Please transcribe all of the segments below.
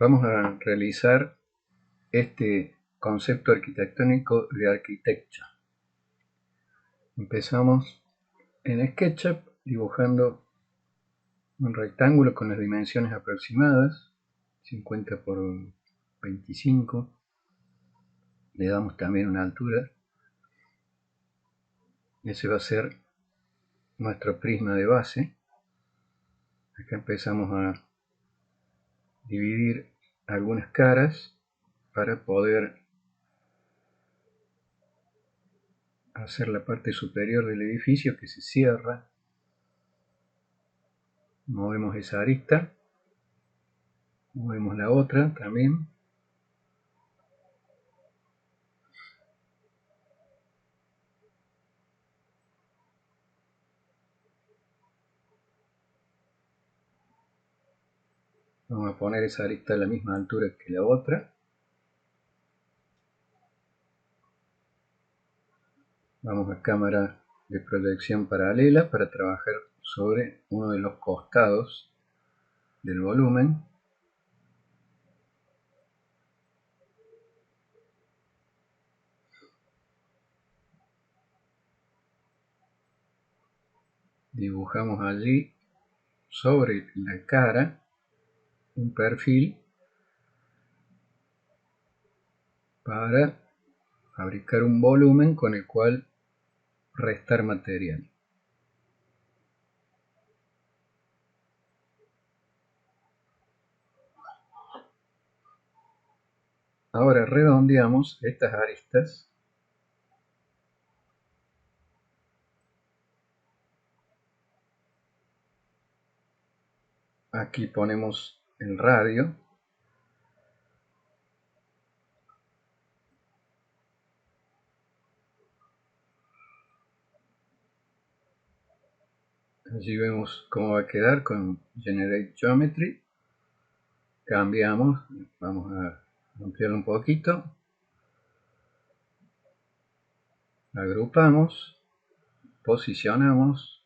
Vamos a realizar este concepto arquitectónico de arquitectura. Empezamos en SketchUp dibujando un rectángulo con las dimensiones aproximadas, 50 por 25. Le damos también una altura. Ese va a ser nuestro prisma de base. Acá empezamos a dividir algunas caras para poder hacer la parte superior del edificio que se cierra. Movemos esa arista, movemos la otra también. Vamos a poner esa arista a la misma altura que la otra. Vamos a cámara de proyección paralela para trabajar sobre uno de los costados del volumen. Dibujamos allí sobre la cara un perfil para fabricar un volumen con el cual restar material. Ahora redondeamos estas aristas. Aquí ponemos el radio. Allí vemos cómo va a quedar con Generate Geometry. Cambiamos, vamos a ampliarlo un poquito. Agrupamos, posicionamos.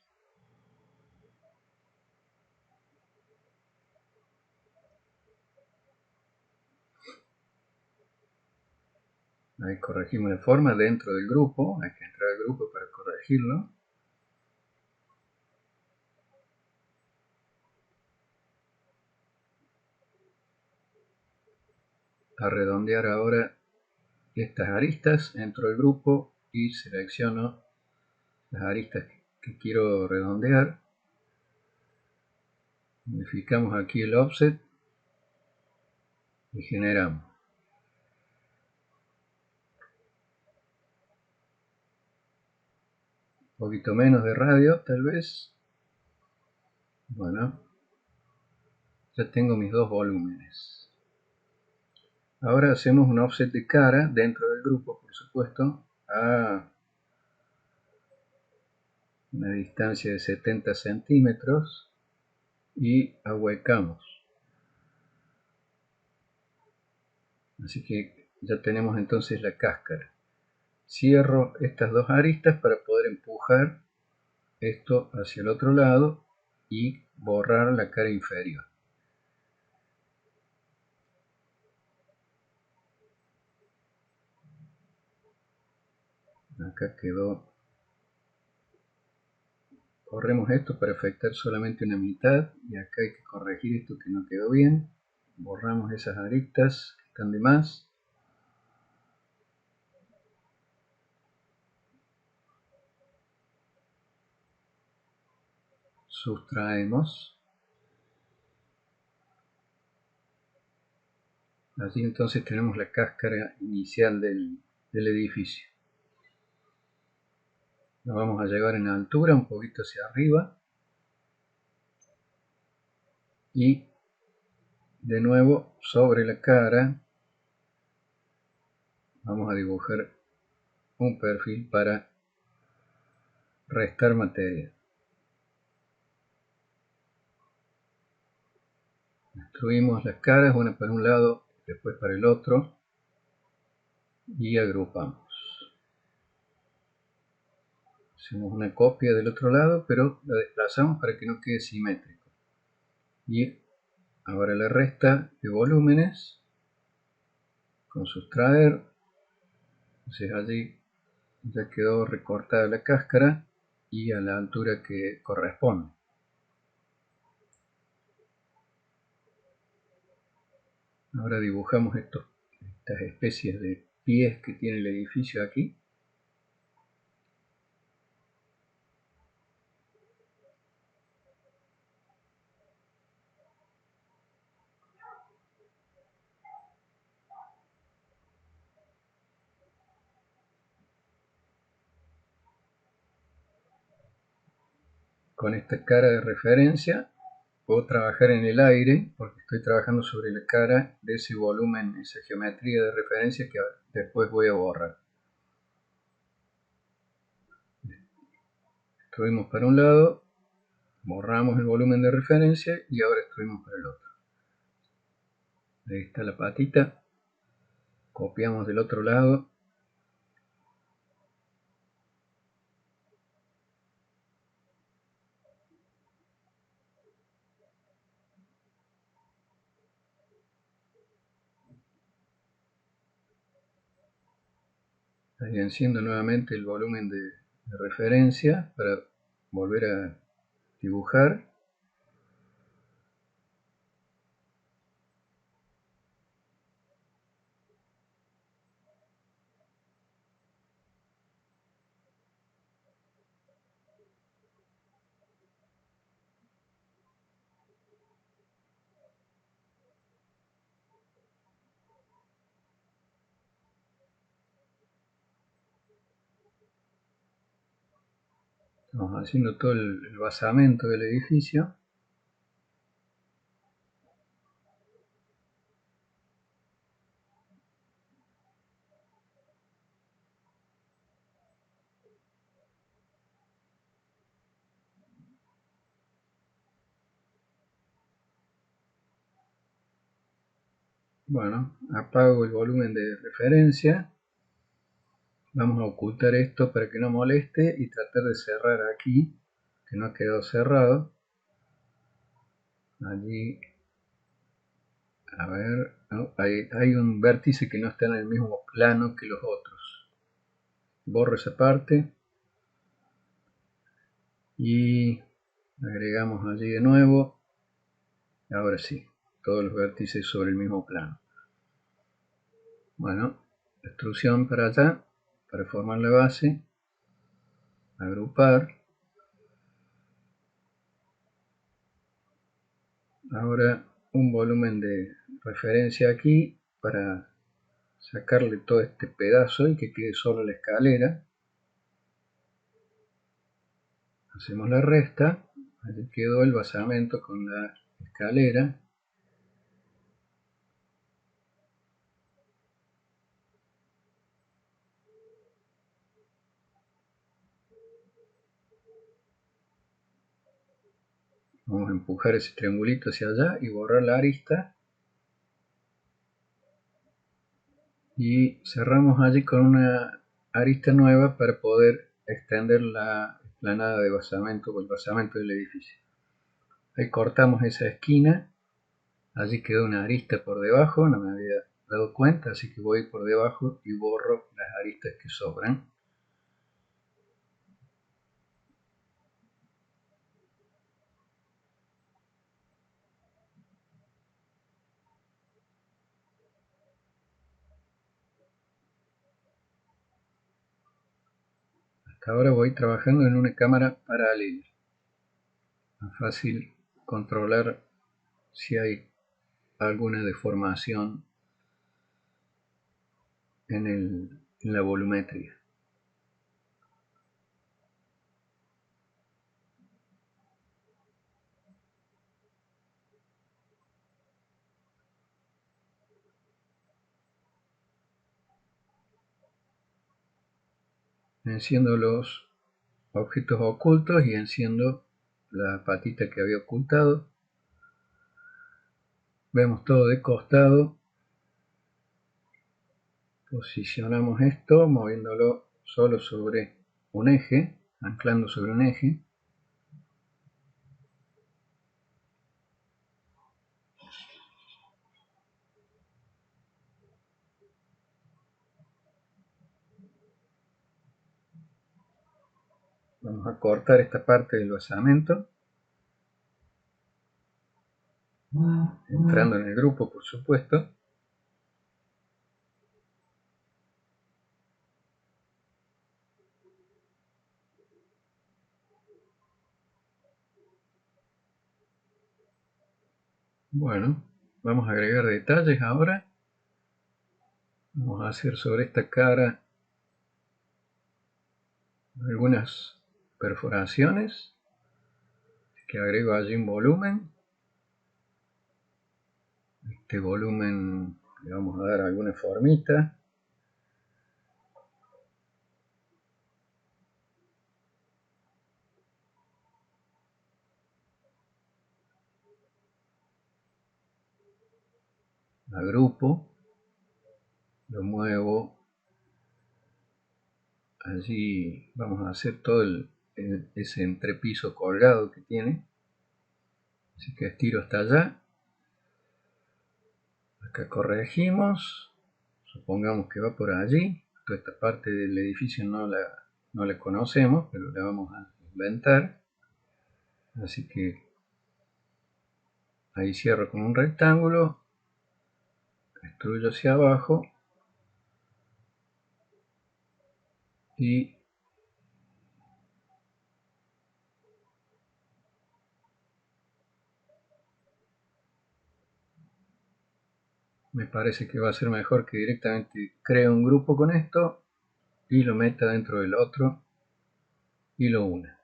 Ahí corregimos la forma dentro del grupo. Hay que entrar al grupo para corregirlo. A redondear ahora estas aristas, entro al grupo y selecciono las aristas que quiero redondear. Modificamos aquí el offset y generamos. Un poquito menos de radio, tal vez. Bueno, ya tengo mis dos volúmenes. Ahora hacemos un offset de cara dentro del grupo, por supuesto, a una distancia de 70 centímetros y ahuecamos. Así que ya tenemos entonces la cáscara. Cierro estas dos aristas para poder empujar esto hacia el otro lado y borrar la cara inferior. Acá quedó. Corremos esto para afectar solamente una mitad y acá hay que corregir esto que no quedó bien. Borramos esas aristas que están de más. Sustraemos. Así entonces tenemos la cáscara inicial del edificio. Lo vamos a llevar en altura un poquito hacia arriba. Y de nuevo sobre la cara vamos a dibujar un perfil para restar material. Destruimos las caras, una para un lado, después para el otro, y agrupamos. Hacemos una copia del otro lado, pero la desplazamos para que no quede simétrico. Y Ahora la resta de volúmenes con sustraer. Entonces allí ya quedó recortada la cáscara y a la altura que corresponde. Ahora dibujamos estas especies de pies que tiene el edificio aquí. Con esta cara de referencia puedo trabajar en el aire porque estoy trabajando sobre la cara de ese volumen, esa geometría de referencia que después voy a borrar. Extruimos para un lado, borramos el volumen de referencia y ahora extruimos para el otro. Ahí está la patita, copiamos del otro lado. Ahí enciendo nuevamente el volumen de referencia para volver a dibujar. Estamos haciendo todo el basamento del edificio. Bueno, apago el volumen de referencia. Vamos a ocultar esto para que no moleste y tratar de cerrar aquí, que no ha quedado cerrado. Allí, a ver, no, hay un vértice que no está en el mismo plano que los otros. Borro esa parte y agregamos allí de nuevo. Ahora sí, todos los vértices sobre el mismo plano. Bueno, extrusión para allá, para formar la base, agrupar. Ahora un volumen de referencia aquí para sacarle todo este pedazo y que quede solo la escalera. Hacemos la resta, allí quedó el basamento con la escalera. Vamos a empujar ese triangulito hacia allá y borrar la arista. Y cerramos allí con una arista nueva para poder extender la explanada de basamento o el basamento del edificio. Ahí cortamos esa esquina, allí quedó una arista por debajo, no me había dado cuenta, así que voy por debajo y borro las aristas que sobran. Hasta ahora voy trabajando en una cámara paralela. Es fácil controlar si hay alguna deformación en la volumetría. Enciendo los objetos ocultos y enciendo la patita que había ocultado. Vemos todo de costado. Posicionamos esto moviéndolo solo sobre un eje, anclando sobre un eje. Vamos a cortar esta parte del basamento, entrando en el grupo, por supuesto. Bueno, vamos a agregar detalles ahora. Vamos a hacer sobre esta cara algunas perforaciones, que agrego allí un volumen. Este volumen le vamos a dar alguna formita. Agrupo, lo muevo. Allí vamos a hacer todo ese entrepiso colgado que tiene. Así que estiro hasta allá. Acá corregimos. Supongamos que va por allí. Toda esta parte del edificio no la conocemos, pero la vamos a inventar. Así que ahí cierro con un rectángulo. Extruyo hacia abajo. Y me parece que va a ser mejor que directamente cree un grupo con esto y lo meta dentro del otro y lo una.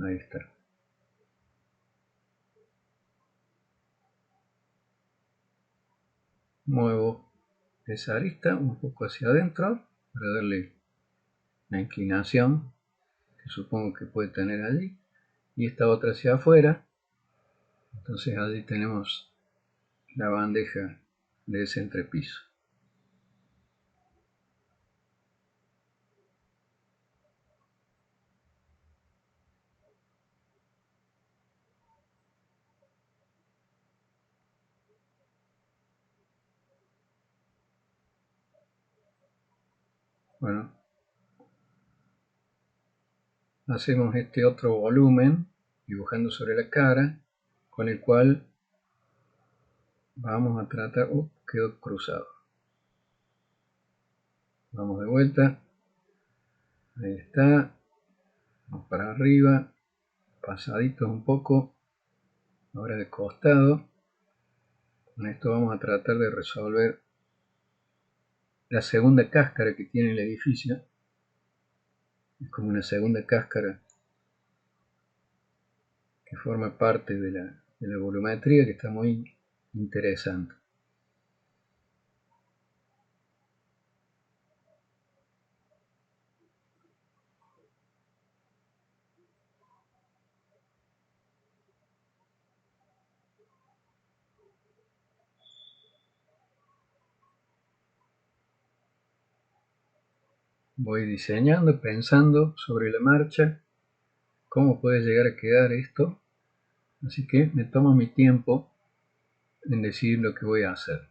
Ahí está. Muevo esa arista un poco hacia adentro para darle la inclinación que supongo que puede tener allí, y esta otra hacia afuera. Entonces allí tenemos la bandeja de ese entrepiso. Bueno, hacemos este otro volumen dibujando sobre la cara, con el cual vamos a tratar... quedó cruzado. Vamos de vuelta. Ahí está. Vamos para arriba. Pasaditos un poco. Ahora de costado. Con esto vamos a tratar de resolver la segunda cáscara que tiene el edificio. Es como una segunda cáscara que forma parte de la volumetría, que está muy interesante. Voy diseñando, pensando sobre la marcha cómo puede llegar a quedar esto, así que me tomo mi tiempo en decidir lo que voy a hacer.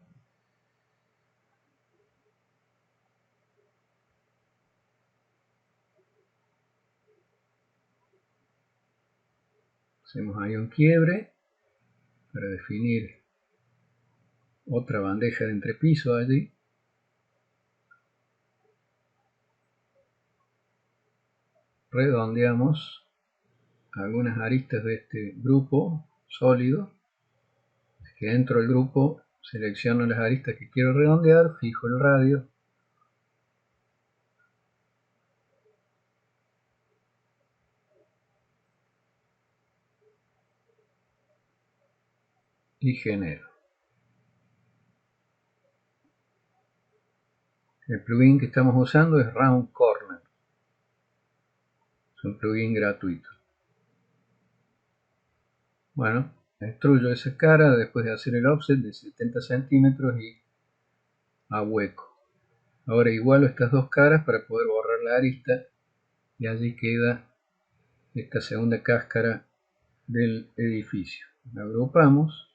Hacemos ahí un quiebre para definir otra bandeja de entrepiso allí. Redondeamos algunas aristas de este grupo sólido. Es que entro al grupo, selecciono las aristas que quiero redondear, fijo el radio. Y genero. El plugin que estamos usando es Round Corner. Es un plugin gratuito. Bueno, extruyo esa cara después de hacer el offset de 70 centímetros y a hueco. Ahora igualo estas dos caras para poder borrar la arista y allí queda esta segunda cáscara del edificio. La agrupamos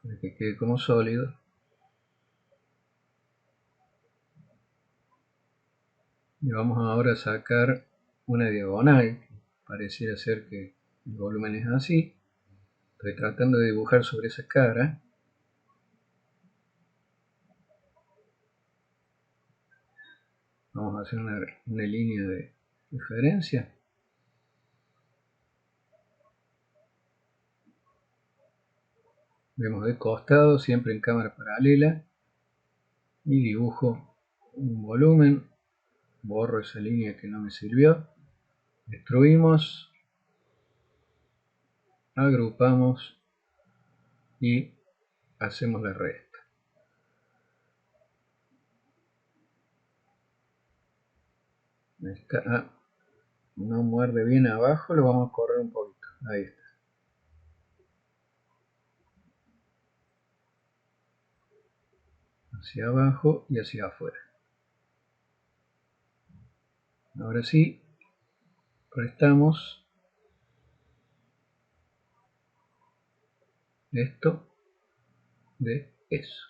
para que quede como sólido. Y vamos ahora a sacar una diagonal. Pareciera ser que el volumen es así. Estoy tratando de dibujar sobre esa cara. Vamos a hacer una línea de referencia. Vemos de costado, siempre en cámara paralela. Y dibujo un volumen. Borro esa línea que no me sirvió. Destruimos. Agrupamos. Y hacemos la resta. No muerde bien abajo, lo vamos a correr un poquito. Ahí está. Hacia abajo y hacia afuera. Ahora sí, restamos esto de eso.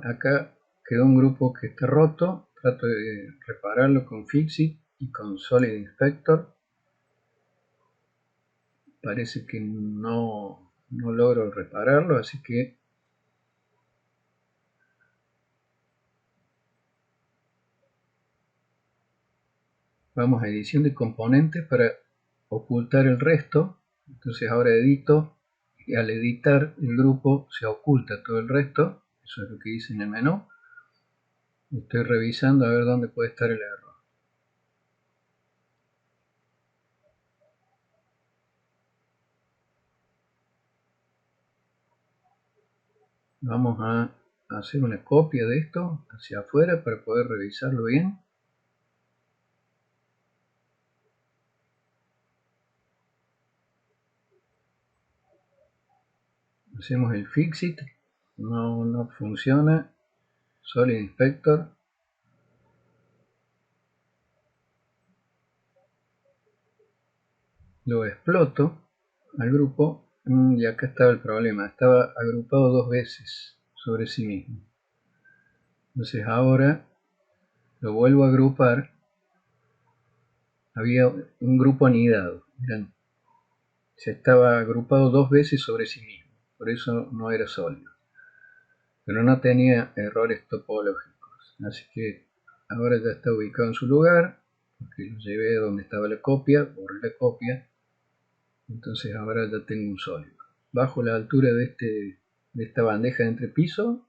Acá quedó un grupo que está roto. Trato de repararlo con Fixit y con Solid Inspector. Parece que no logro repararlo, así que vamos a edición de componentes para ocultar el resto. Entonces ahora edito y al editar el grupo se oculta todo el resto. Eso es lo que hice en el menú. Estoy revisando a ver dónde puede estar el error. Vamos a hacer una copia de esto hacia afuera para poder revisarlo bien. Hacemos el Fixit. No funciona. Solid Inspector. Lo exploto al grupo y acá estaba el problema. Estaba agrupado dos veces sobre sí mismo. Entonces ahora lo vuelvo a agrupar. Había un grupo anidado. Se estaba agrupado dos veces sobre sí mismo. Por eso no era sólido. Pero no tenía errores topológicos. Así que ahora ya está ubicado en su lugar. Porque lo llevé donde estaba la copia. Borré la copia. Entonces ahora ya tengo un sólido. Bajo la altura de esta bandeja de entrepiso.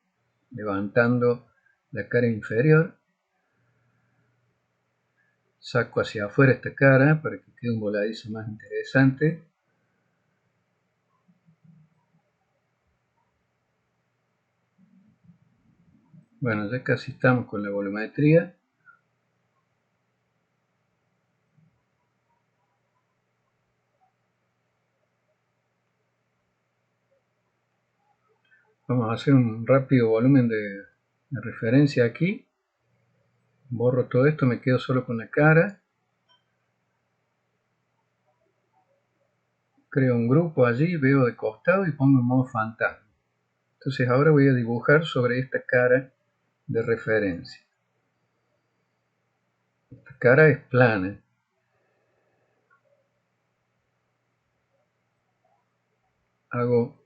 Levantando la cara inferior. Saco hacia afuera esta cara para que quede un voladizo más interesante. Bueno, ya casi estamos con la volumetría. Vamos a hacer un rápido volumen de referencia aquí. Borro todo esto, me quedo solo con la cara. Creo un grupo allí, veo de costado y pongo en modo fantasma. Entonces ahora voy a dibujar sobre esta cara de referencia. Esta cara es plana. Hago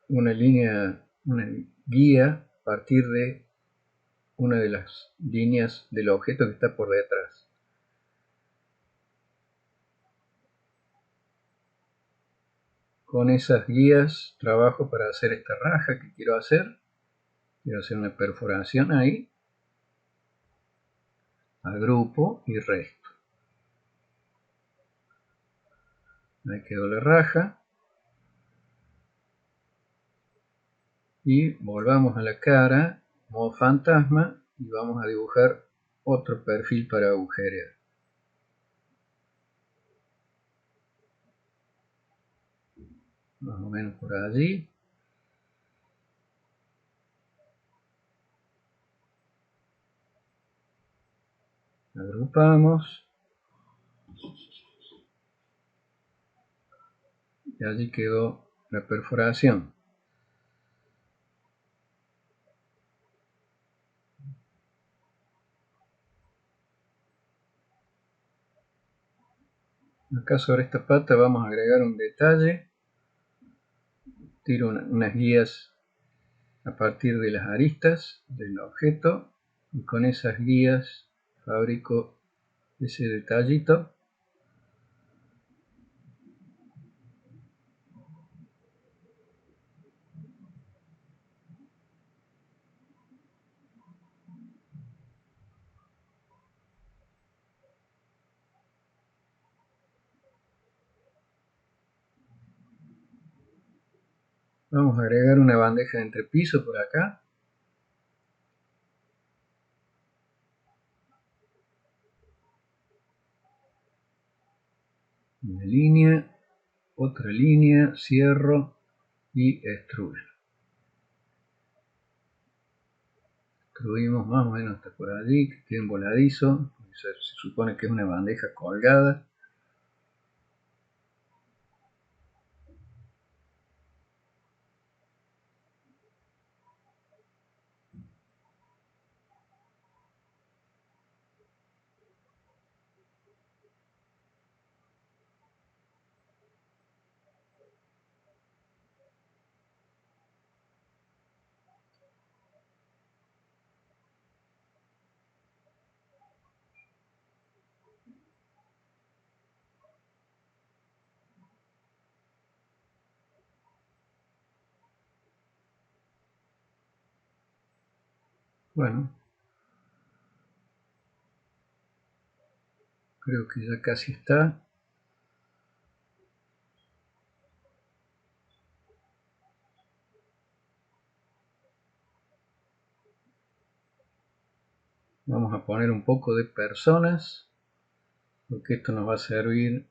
una línea, una guía a partir de una de las líneas del objeto que está por detrás. Con esas guías trabajo para hacer esta raja que quiero hacer. Quiero hacer una perforación ahí. Agrupo y resto. Ahí quedó la raja. Y volvamos a la cara, modo fantasma, y vamos a dibujar otro perfil para agujerear. Más o menos por allí. Agrupamos. Y allí quedó la perforación. Acá sobre esta pata vamos a agregar un detalle. Tiro unas guías a partir de las aristas del objeto y con esas guías fabrico ese detallito. Vamos a agregar una bandeja de entrepiso por acá. Una línea, otra línea, cierro y extruyo. Extruimos más o menos hasta por allí, que quede un voladizo. Se supone que es una bandeja colgada. Bueno, creo que ya casi está. Vamos a poner un poco de personas, porque esto nos va a servir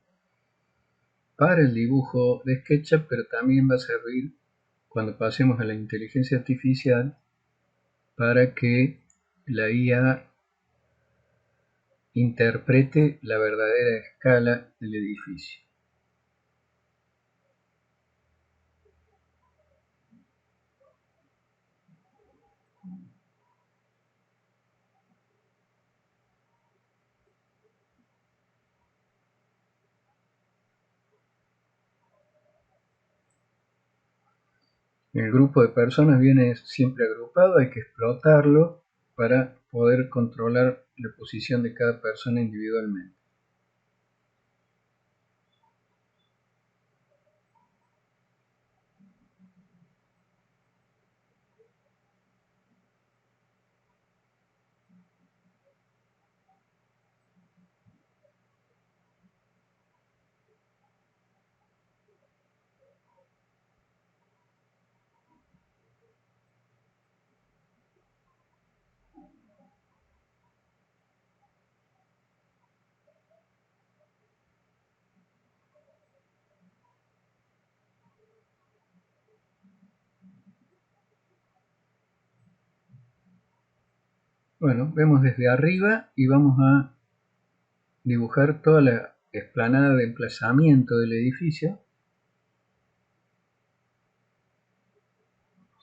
para el dibujo de SketchUp, pero también va a servir cuando pasemos a la inteligencia artificial para que la IA interprete la verdadera escala del edificio. El grupo de personas viene siempre agrupado, hay que explotarlo para poder controlar la posición de cada persona individualmente. Bueno, vemos desde arriba y vamos a dibujar toda la explanada de emplazamiento del edificio.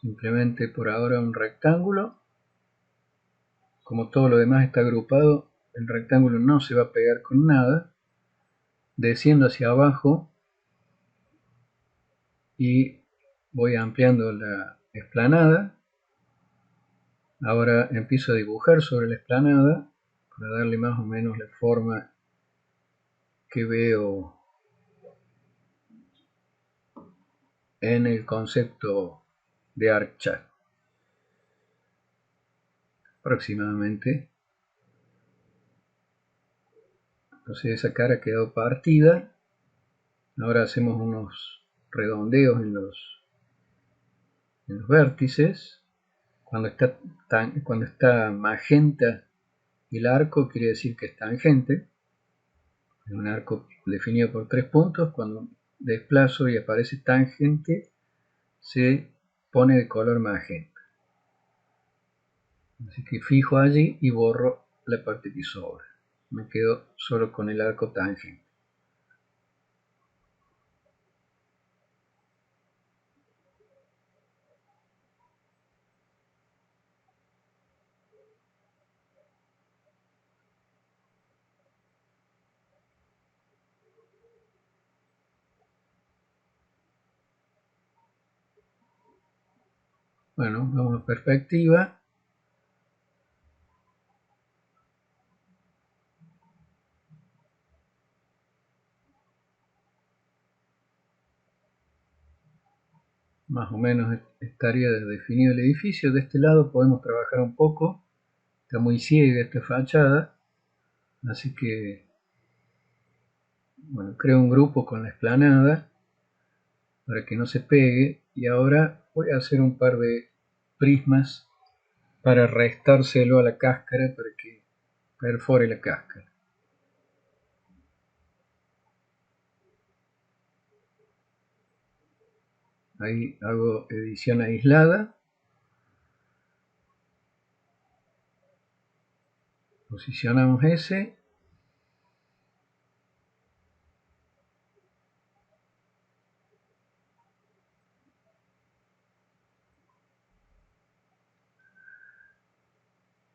Simplemente por ahora un rectángulo. Como todo lo demás está agrupado, el rectángulo no se va a pegar con nada. Desciendo hacia abajo y voy ampliando la explanada. Ahora empiezo a dibujar sobre la explanada para darle más o menos la forma que veo en el concepto de ArcChat. Aproximadamente. Entonces esa cara ha quedado partida. Ahora hacemos unos redondeos en los vértices. Cuando está magenta el arco, quiere decir que es tangente. Es un arco definido por 3 puntos. Cuando desplazo y aparece tangente, se pone de color magenta. Así que fijo allí y borro la parte que sobra. Me quedo solo con el arco tangente. Bueno, vamos a perspectiva. Más o menos estaría definido el edificio. De este lado podemos trabajar un poco. Está muy ciega esta fachada. Así que, bueno, creo un grupo con la explanada para que no se pegue. Y ahora voy a hacer un par de prismas para restárselo a la cáscara para que perfore la cáscara. Ahí hago edición aislada. Posicionamos ese.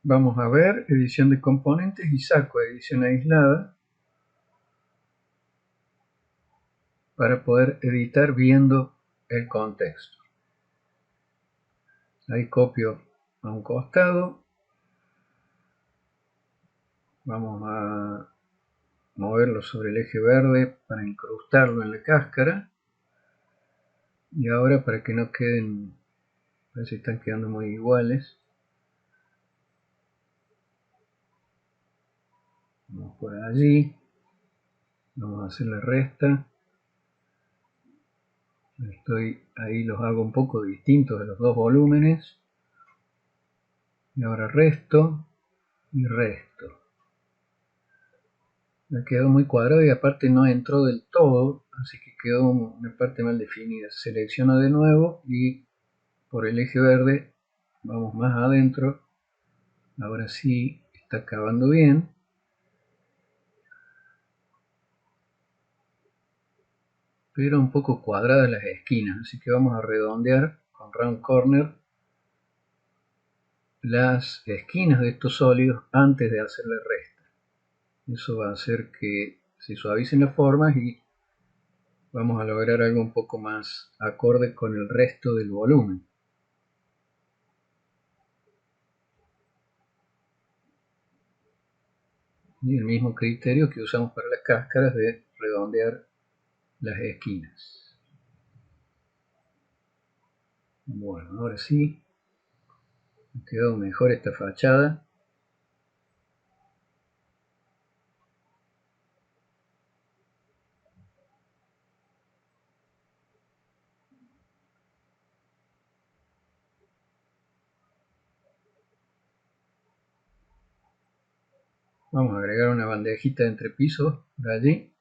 Vamos a ver edición de componentes y saco edición aislada para poder editar viendo el contexto. Ahí copio a un costado. Vamos a moverlo sobre el eje verde para incrustarlo en la cáscara. Y ahora, para que no queden, parece que están quedando muy iguales, vamos por allí, vamos a hacer la resta. Ahí los hago un poco distintos de los dos volúmenes. Y ahora resto y resto. Me quedó muy cuadrado y aparte no entró del todo, así que quedó una parte mal definida. Selecciono de nuevo y por el eje verde vamos más adentro. Ahora sí está acabando bien. Pero un poco cuadradas las esquinas, así que vamos a redondear con round corner las esquinas de estos sólidos antes de hacer la resta. Eso va a hacer que se suavicen las formas y vamos a lograr algo un poco más acorde con el resto del volumen. Y el mismo criterio que usamos para las cáscaras de redondear las esquinas. Bueno, ahora sí, ha quedado mejor esta fachada. Vamos a agregar una bandejita de entrepisos por allí.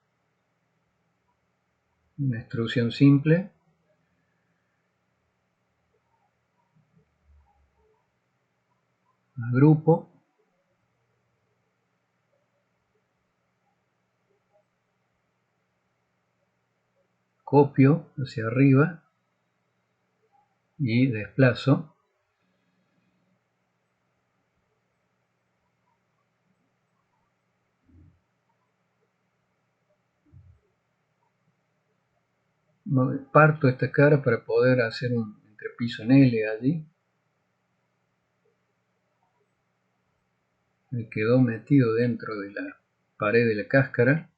Una extrusión simple. Agrupo. Copio hacia arriba y desplazo. Parto esta cara para poder hacer un entrepiso en L allí. Me quedó metido dentro de la pared de la cáscara.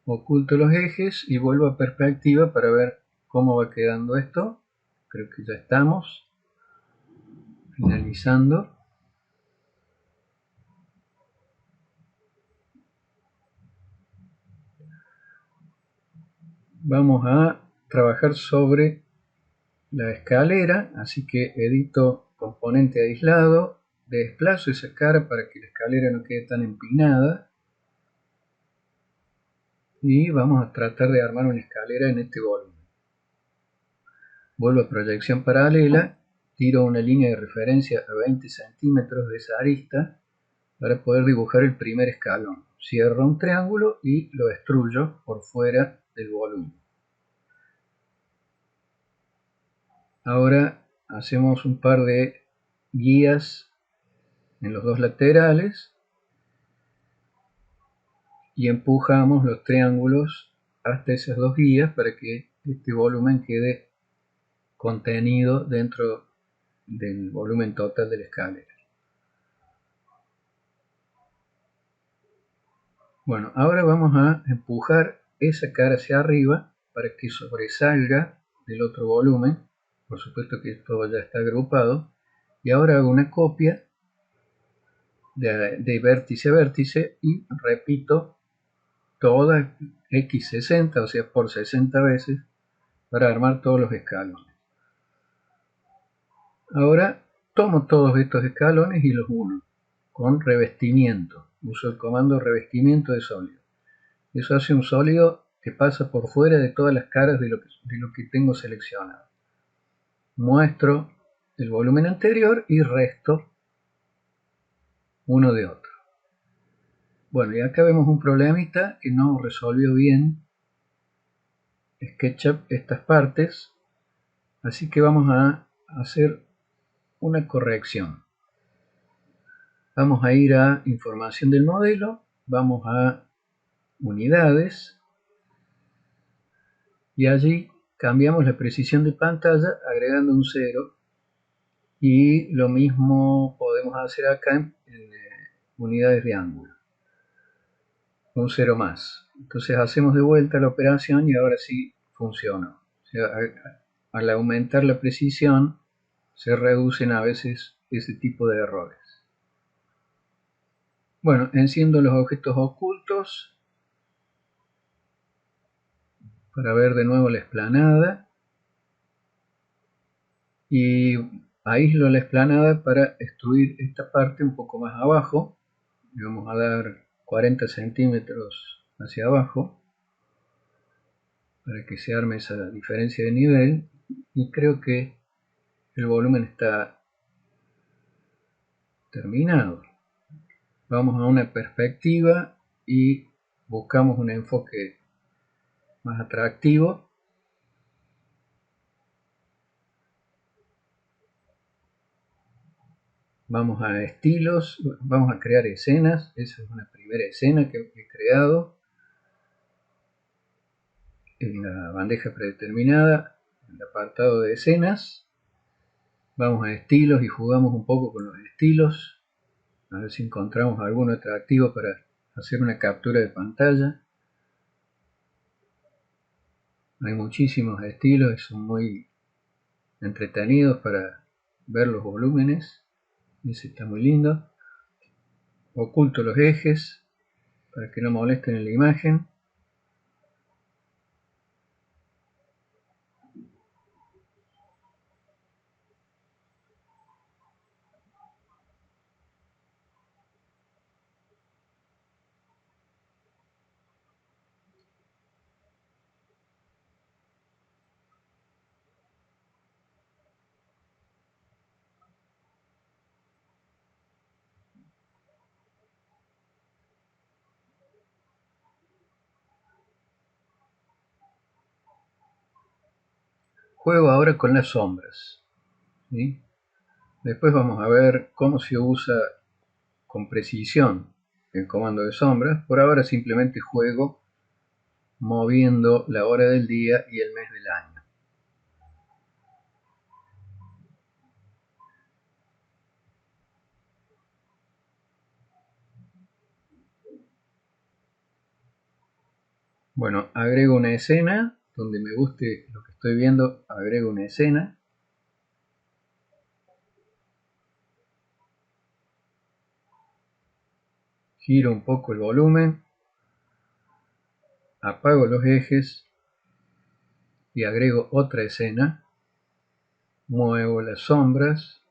Oculto los ejes y vuelvo a perspectiva para ver cómo va quedando esto. Creo que ya estamos finalizando. Vamos a trabajar sobre la escalera, así que edito componente aislado, desplazo esa cara para que la escalera no quede tan empinada y vamos a tratar de armar una escalera en este volumen. Vuelvo a proyección paralela, tiro una línea de referencia a 20 centímetros de esa arista para poder dibujar el primer escalón. Cierro un triángulo y lo extruyo por fuera del volumen. Ahora hacemos un par de guías en los dos laterales. y empujamos los triángulos hasta esas dos guías para que este volumen quede contenido dentro del volumen total de la escalera. Bueno, ahora vamos a empujar esa cara hacia arriba para que sobresalga del otro volumen. Por supuesto que todo ya está agrupado. Y ahora hago una copia de vértice a vértice y repito toda x60, o sea, por 60 veces, para armar todos los escalones. Ahora tomo todos estos escalones y los uno con revestimiento. Uso el comando revestimiento de sólido. Eso hace un sólido que pasa por fuera de todas las caras de lo que tengo seleccionado. Muestro el volumen anterior y resto uno de otro. Bueno, y acá vemos un problemita que no resolvió bien SketchUp estas partes, así que vamos a hacer una corrección. Vamos a ir a información del modelo, vamos a unidades y allí cambiamos la precisión de pantalla agregando un 0 y lo mismo podemos hacer acá en unidades de ángulo, un 0 más. Entonces hacemos de vuelta la operación y ahora sí funcionó. O sea, al aumentar la precisión se reducen a veces ese tipo de errores. Bueno, enciendo los objetos ocultos para ver de nuevo la explanada y aíslo la explanada para extruir esta parte un poco más abajo. Le vamos a dar 40 centímetros hacia abajo para que se arme esa diferencia de nivel y creo que el volumen está terminado. Vamos a una perspectiva y buscamos un enfoque más atractivo. Vamos a estilos, vamos a crear escenas. Esa es una primera escena que he creado en la bandeja predeterminada, en el apartado de escenas. Vamos a estilos y jugamos un poco con los estilos, a ver si encontramos alguno atractivo para hacer una captura de pantalla. Hay muchísimos estilos y son muy entretenidos para ver los volúmenes. Ese está muy lindo. Oculto los ejes para que no molesten en la imagen. Juego ahora con las sombras, ¿sí? Después vamos a ver cómo se usa con precisión el comando de sombras. Por ahora simplemente juego moviendo la hora del día y el mes del año. Bueno, agrego una escena, donde me guste lo que estoy viendo, agrego una escena. Giro un poco el volumen, apago los ejes y agrego otra escena. Muevo las sombras.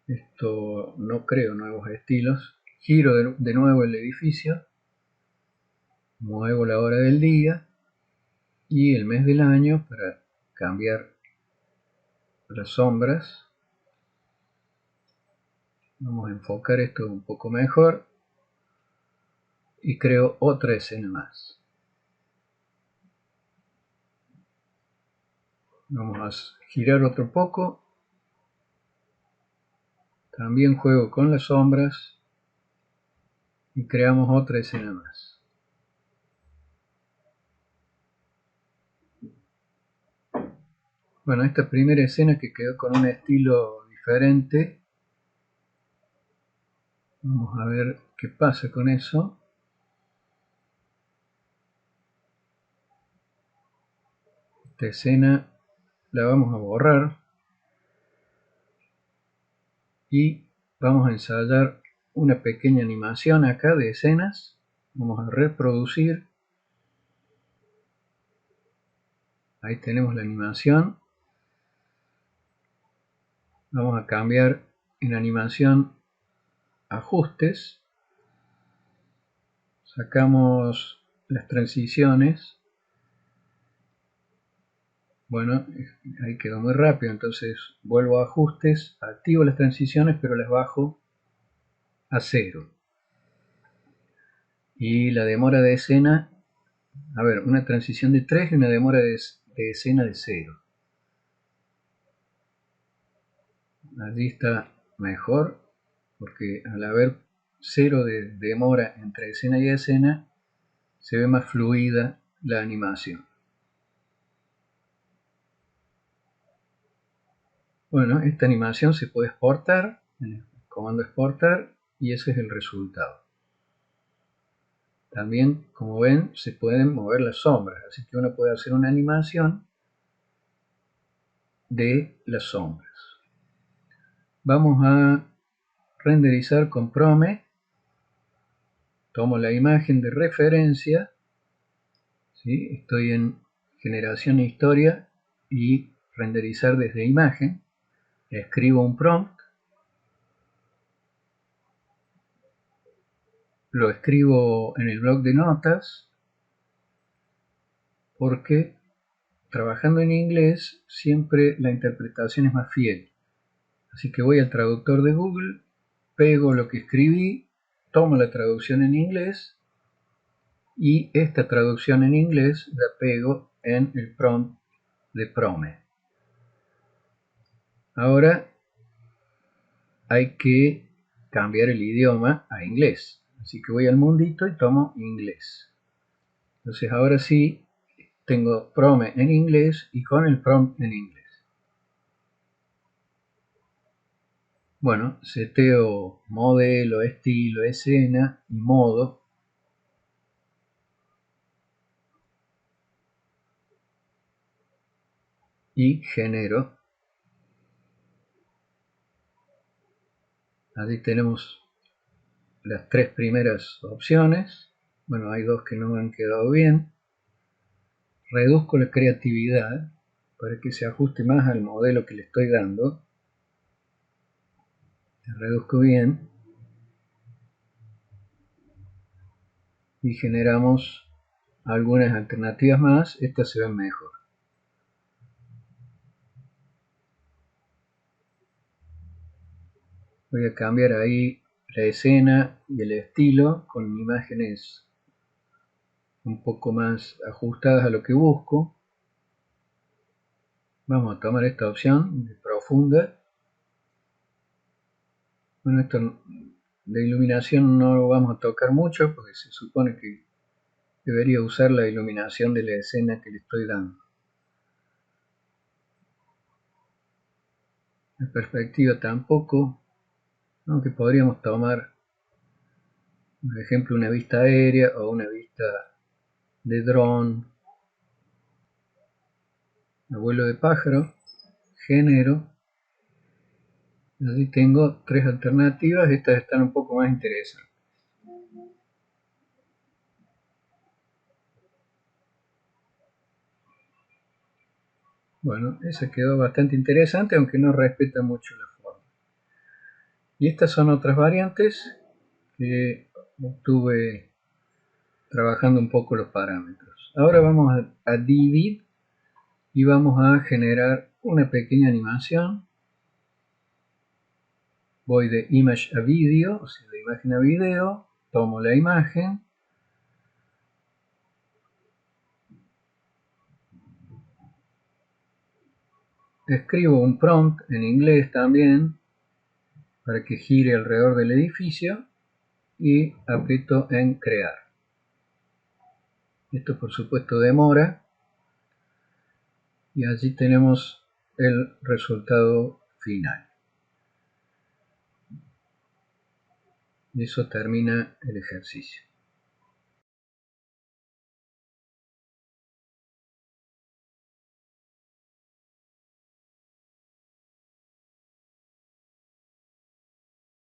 Esto no creo nuevos estilos. Giro de nuevo el edificio. Muevo la hora del día y el mes del año para cambiar las sombras. Vamos a enfocar esto un poco mejor y creo otra escena más. Vamos a girar otro poco. También juego con las sombras y creamos otra escena más. Bueno, esta primera escena que quedó con un estilo diferente, vamos a ver qué pasa con eso. Esta escena la vamos a borrar y vamos a ensayar una pequeña animación acá de escenas. Vamos a reproducir. Ahí tenemos la animación. Vamos a cambiar en animación ajustes. Sacamos las transiciones. Bueno, ahí quedó muy rápido, entonces vuelvo a ajustes, activo las transiciones, pero las bajo a 0. Y la demora de escena, a ver, una transición de 3 y una demora de escena de 0. Allí está mejor, porque al haber 0 de demora entre escena y escena, se ve más fluida la animación. Bueno, esta animación se puede exportar en el comando exportar y ese es el resultado. También, como ven, se pueden mover las sombras, así que uno puede hacer una animación de las sombras. Vamos a renderizar con Prome. Tomo la imagen de referencia, ¿sí? Estoy en generación e historia y renderizar desde imagen. Escribo un prompt, lo escribo en el bloc de notas porque trabajando en inglés siempre la interpretación es más fiel. Así que voy al traductor de Google, pego lo que escribí, tomo la traducción en inglés y esta traducción en inglés la pego en el prompt de Prome. Ahora hay que cambiar el idioma a inglés. Así que voy al mundito y tomo inglés. Entonces ahora sí tengo Prome en inglés y con el prompt en inglés. Bueno, seteo modelo, estilo, escena y modo. Y genero. Allí tenemos las tres primeras opciones. Bueno, hay dos que no me han quedado bien. Reduzco la creatividad para que se ajuste más al modelo que le estoy dando. La reduzco bien. Y generamos algunas alternativas más. Estas se ven mejor. Voy a cambiar ahí la escena y el estilo con imágenes un poco más ajustadas a lo que busco. Vamos a tomar esta opción de profunda. Bueno, esto de iluminación no lo vamos a tocar mucho porque se supone que debería usar la iluminación de la escena que le estoy dando. La perspectiva tampoco, aunque podríamos tomar, por ejemplo, una vista aérea o una vista de dron, abuelo de pájaro, género. Así tengo tres alternativas, estas están un poco más interesantes. Bueno, esa quedó bastante interesante, aunque no respeta mucho la forma. Y estas son otras variantes que obtuve trabajando un poco los parámetros. Ahora vamos a Divid y vamos a generar una pequeña animación. Voy de Image a Video, o sea, de imagen a video, tomo la imagen, escribo un prompt en inglés también para que gire alrededor del edificio y aprieto en crear. Esto por supuesto demora y allí tenemos el resultado final. Y eso termina el ejercicio.